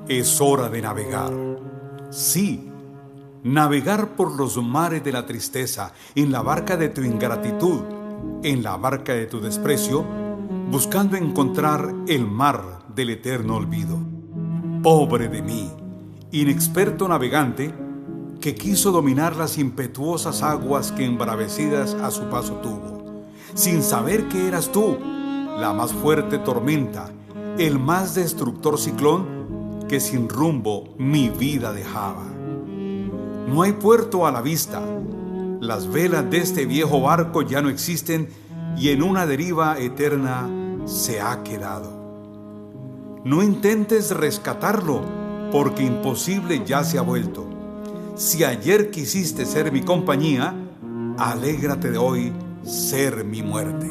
Es hora de navegar. Sí, navegar por los mares de la tristeza, en la barca de tu ingratitud, en la barca de tu desprecio, buscando encontrar el mar del eterno olvido. Pobre de mí, inexperto navegante, que quiso dominar las impetuosas aguas que embravecidas a su paso tuvo, sin saber que eras tú, la más fuerte tormenta, el más destructor ciclón que sin rumbo mi vida dejaba. No hay puerto a la vista, las velas de este viejo barco ya no existen y en una deriva eterna se ha quedado. No intentes rescatarlo, porque imposible ya se ha vuelto. Si ayer quisiste ser mi compañía, alégrate de hoy ser mi muerte.